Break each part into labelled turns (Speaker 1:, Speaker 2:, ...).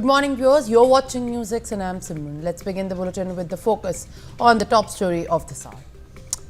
Speaker 1: Good morning, viewers. You're watching NewsX and I'm Simran. Let's begin the bulletin with the focus on the top story of this hour.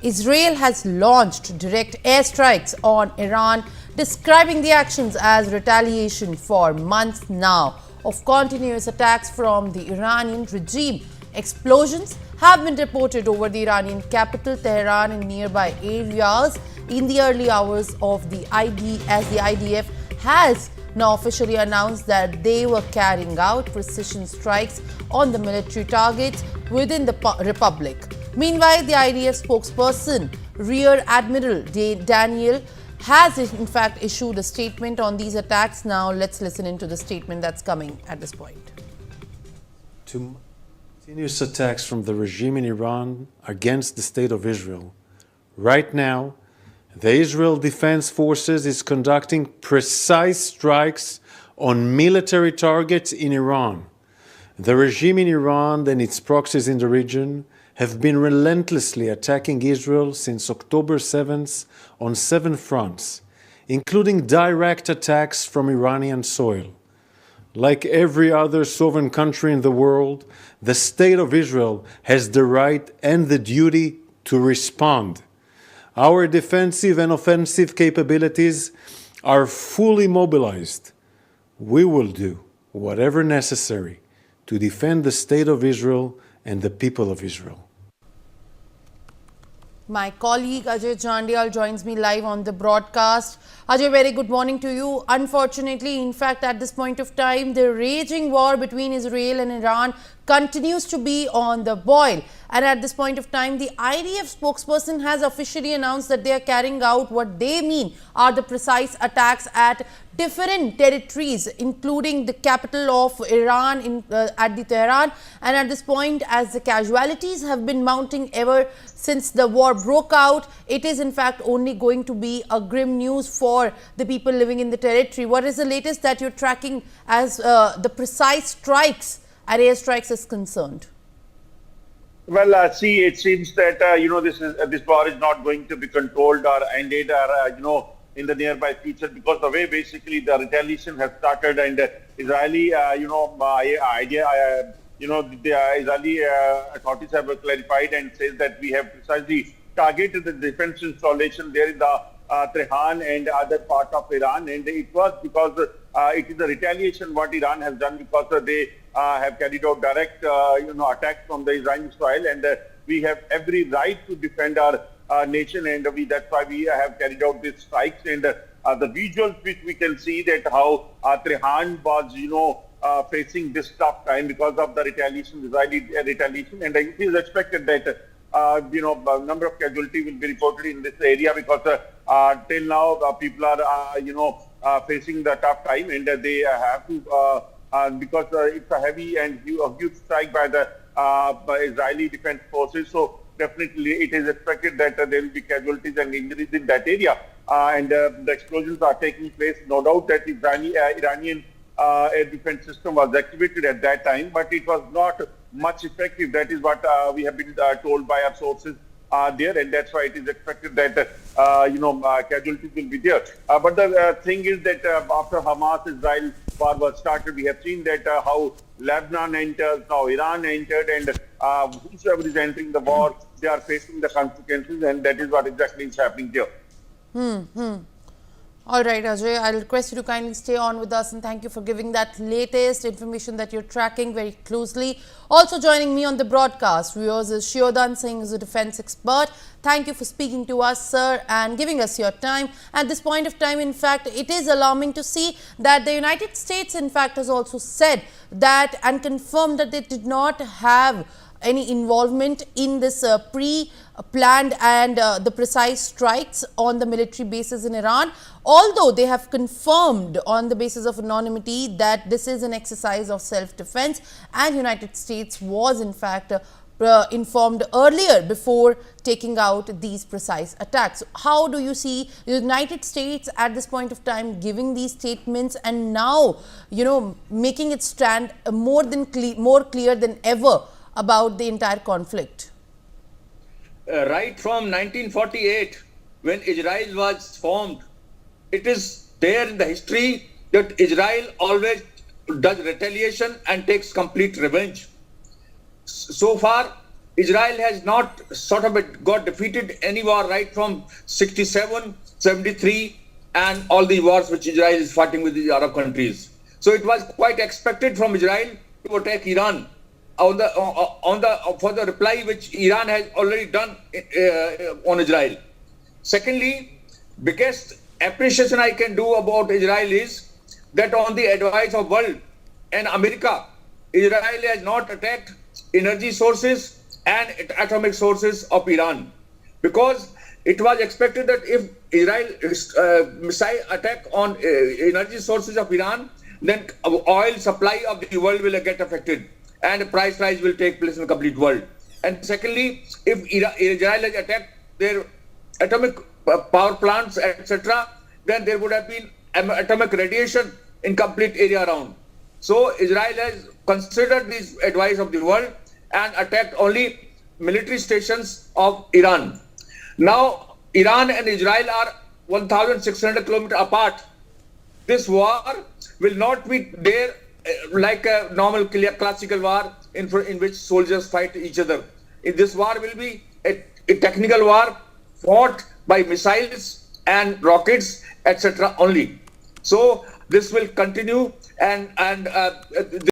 Speaker 1: Israel has launched direct airstrikes on Iran, describing the actions as retaliation for months now of continuous attacks from the Iranian regime. Explosions have been reported over the Iranian capital, Tehran, and nearby areas in the early hours of the IDF has now officially announced that they were carrying out precision strikes on the military targets within the republic. Meanwhile, the IDF spokesperson, Rear Admiral Daniel, has in fact issued a statement on these attacks. Now, let's listen into the statement that's coming at this point.
Speaker 2: Continuous attacks from the regime in Iran against the state of Israel. Right now, the Israel Defense Forces is conducting precise strikes on military targets in Iran. The regime in Iran and its proxies in the region have been relentlessly attacking Israel since October 7th on 7 fronts, including direct attacks from Iranian soil. Like every other sovereign country in the world, the state of Israel has the right and the duty to respond. Our defensive and offensive capabilities are fully mobilized. We will do whatever necessary to defend the state of Israel and the people of Israel.
Speaker 1: My colleague Ajay Chandial joins me live on the broadcast. Ajay, very good morning to you. Unfortunately, in fact, at this point of time, the raging war between Israel and Iran continues to be on the boil. And at this point of time, the IDF spokesperson has officially announced that they are carrying out what they mean are the precise attacks at different territories, including the capital of Iran at the Tehran. And at this point, as the casualties have been mounting ever since the war broke out, it is in fact only going to be a grim news for the people living in the territory. What is the latest that you're tracking as the precise strikes at airstrikes is concerned?
Speaker 3: Well, see, it seems that this war is not going to be controlled or ended or in the nearby future, because the way basically the retaliation has started, and Israeli the Israeli authorities have clarified and says that we have precisely targeted the defense installation there in the Tehran and other parts of Iran, and it was because it is a retaliation what Iran has done, because they have carried out direct attacks from the Iranian soil, and we have every right to defend our nation, and that's why we have carried out these strikes. And the visuals which we can see that how Tehran was facing this tough time because of the retaliation, Israeli retaliation, and it is expected that a number of casualties will be reported in this area, because till now people are facing the tough time, and they have to because it's a heavy and huge strike by the Israeli defense forces. So definitely it is expected that there will be casualties and injuries in that area, and the explosions are taking place. No doubt that Iranian air defense system was activated at that time, but it was not much effective. That is what we have been told by our sources there, and that's why it is expected that casualties will be there. But the thing is that after Hamas-Israel war was started, we have seen that how Lebanon enters, now Iran entered, and whosoever is entering the war, they are facing the consequences, and that is what exactly is happening there.
Speaker 1: All right, Ajay, I'll request you to kindly stay on with us, and thank you for giving that latest information that you're tracking very closely. Also joining me on the broadcast, viewers, is Shiodan Singh, who's a defense expert. Thank you for speaking to us, sir, and giving us your time. At this point of time, in fact, it is alarming to see that the United States, in fact, has also said that and confirmed that they did not have any involvement in this pre-planned and the precise strikes on the military bases in Iran, although they have confirmed on the basis of anonymity that this is an exercise of self-defense, and United States was in fact informed earlier before taking out these precise attacks. How do you see the United States at this point of time giving these statements and now, making it stand more clear than ever about the entire conflict?
Speaker 4: Right from 1948, when Israel was formed, it is there in the history that Israel always does retaliation and takes complete revenge. So far, Israel has not sort of got defeated any war right from 67, 73, and all the wars which Israel is fighting with the Arab countries. So it was quite expected from Israel to attack Iran for the reply which Iran has already done on Israel. Secondly, biggest appreciation I can do about Israel is that on the advice of world and America, Israel has not attacked energy sources and atomic sources of Iran, because it was expected that if Israel missile attack on energy sources of Iran, then oil supply of the world will get affected and price rise will take place in the complete world. And secondly, if Israel has attacked their atomic power plants, etc., then there would have been atomic radiation in complete area around. So Israel has considered this advice of the world and attacked only military stations of Iran. Now, Iran and Israel are 1,600 kilometers apart. This war will not be there like a normal classical war in which soldiers fight each other. This war will be a technical war fought by missiles and rockets, etc. only. So this will continue, and